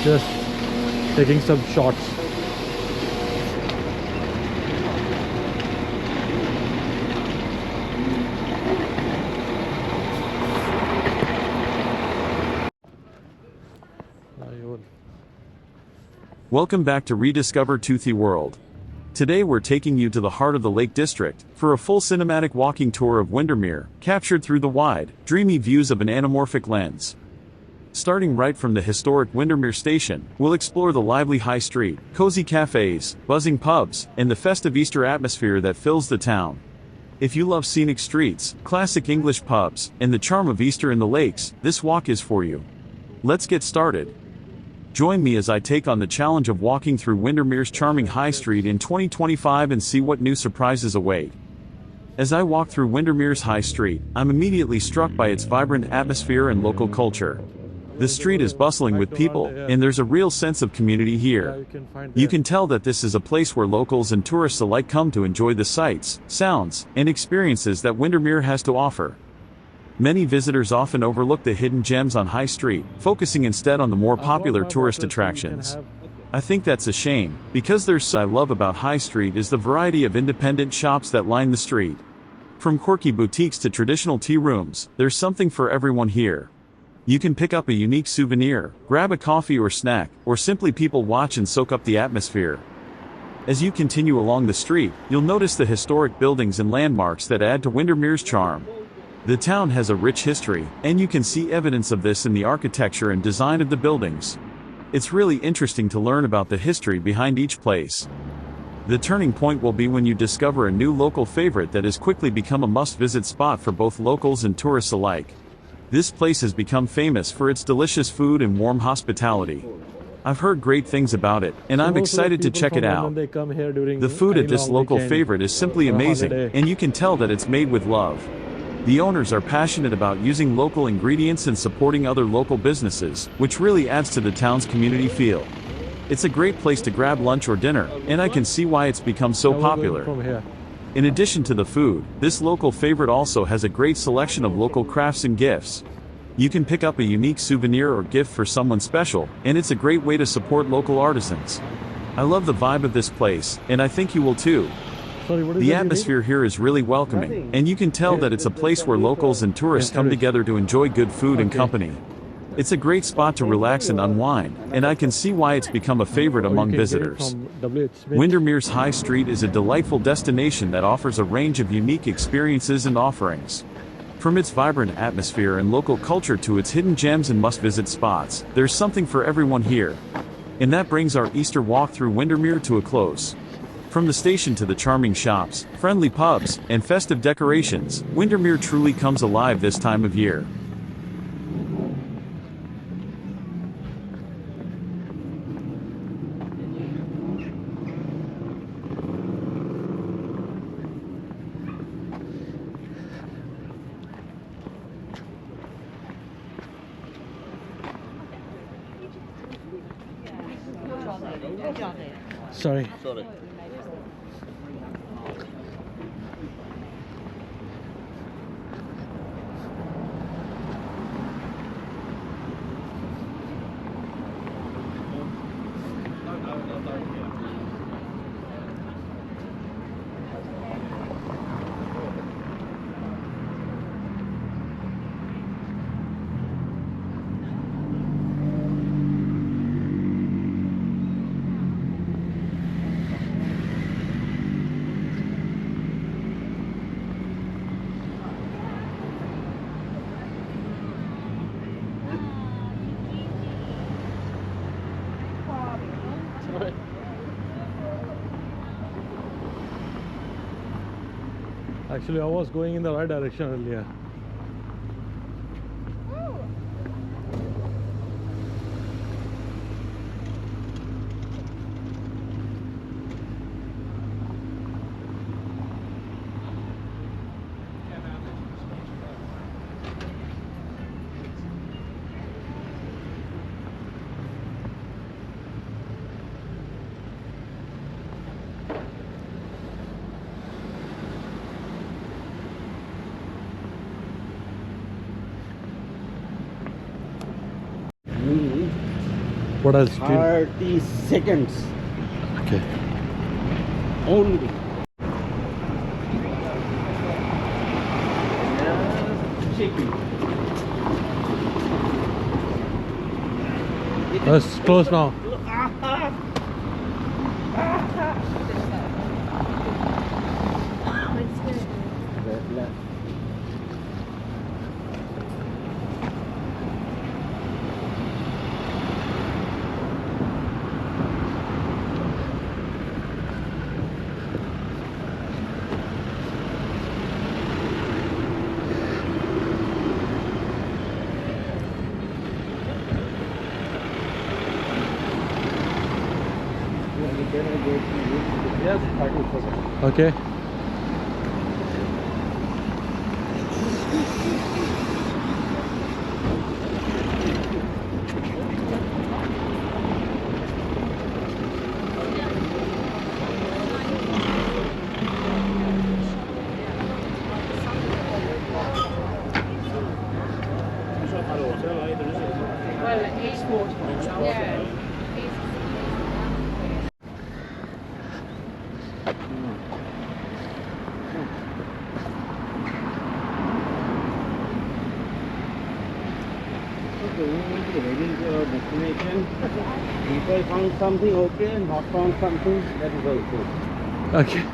just taking some shots. Welcome back to Rediscover Toothy World. Today we're taking you to the heart of the Lake District, for a full cinematic walking tour of Windermere, captured through the wide, dreamy views of an anamorphic lens. Starting right from the historic Windermere station, we'll explore the lively high street, cozy cafes, buzzing pubs, and the festive Easter atmosphere that fills the town. If you love scenic streets, classic English pubs, and the charm of Easter in the lakes, this walk is for you. Let's get started. Join me as I take on the challenge of walking through Windermere's charming High Street in 2025 and see what new surprises await. As I walk through Windermere's High Street, I'm immediately struck by its vibrant atmosphere and local culture. The street is bustling with people, and there's a real sense of community here. You can tell that this is a place where locals and tourists alike come to enjoy the sights, sounds, and experiences that Windermere has to offer. Many visitors often overlook the hidden gems on High Street, focusing instead on the more popular tourist attractions. I think that's a shame, because there's so much I love about High Street is the variety of independent shops that line the street. From quirky boutiques to traditional tea rooms, there's something for everyone here. You can pick up a unique souvenir, grab a coffee or snack, or simply people watch and soak up the atmosphere. As you continue along the street, you'll notice the historic buildings and landmarks that add to Windermere's charm. The town has a rich history, and you can see evidence of this in the architecture and design of the buildings. It's really interesting to learn about the history behind each place. The turning point will be when you discover a new local favorite that has quickly become a must-visit spot for both locals and tourists alike. This place has become famous for its delicious food and warm hospitality. I've heard great things about it, and I'm excited to check it out. The food at this local favorite is simply amazing, and you can tell that it's made with love. The owners are passionate about using local ingredients and supporting other local businesses, which really adds to the town's community feel. It's a great place to grab lunch or dinner, and I can see why it's become so popular. In addition to the food, this local favorite also has a great selection of local crafts and gifts. You can pick up a unique souvenir or gift for someone special, and it's a great way to support local artisans. I love the vibe of this place, and I think you will too. The atmosphere here is really welcoming, and you can tell that it's a place where locals and tourists come together to enjoy good food and company. It's a great spot to relax and unwind, and I can see why it's become a favorite among visitors. Windermere's High Street is a delightful destination that offers a range of unique experiences and offerings. From its vibrant atmosphere and local culture to its hidden gems and must-visit spots, there's something for everyone here. And that brings our Easter walk through Windermere to a close. From the station to the charming shops, friendly pubs, and festive decorations, Windermere truly comes alive this time of year. Sorry. Actually, I was going in the right direction earlier. What has it been? 30 seconds Okay. only. Shaking. It's closed now. Yes, 30 seconds. Okay. Well, he's water. Yeah. Okay, we will be heading to our destination. If I found something okay, not found something, that is also. Okay.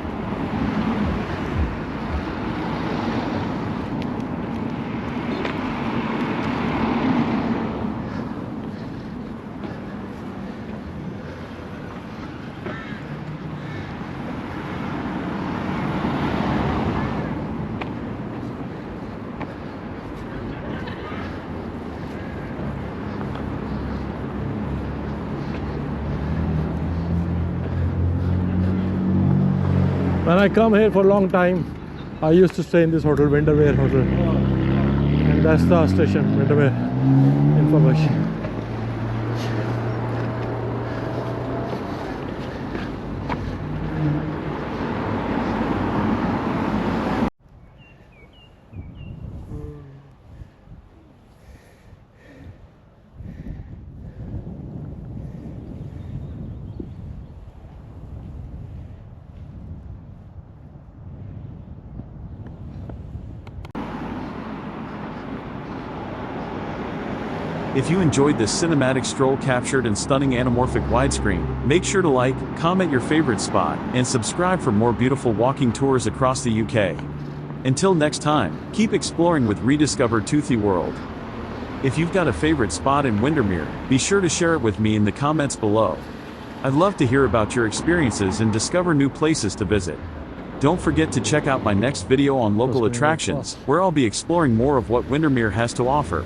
When I come here for a long time, I used to stay in this hotel, Windermere Hotel. And that's the station, Windermere information. If you enjoyed this cinematic stroll captured in stunning anamorphic widescreen, make sure to like, comment your favorite spot, and subscribe for more beautiful walking tours across the UK. Until next time, keep exploring with Rediscover Toothy World. If you've got a favorite spot in Windermere, be sure to share it with me in the comments below. I'd love to hear about your experiences and discover new places to visit. Don't forget to check out my next video on local attractions, where I'll be exploring more of what Windermere has to offer.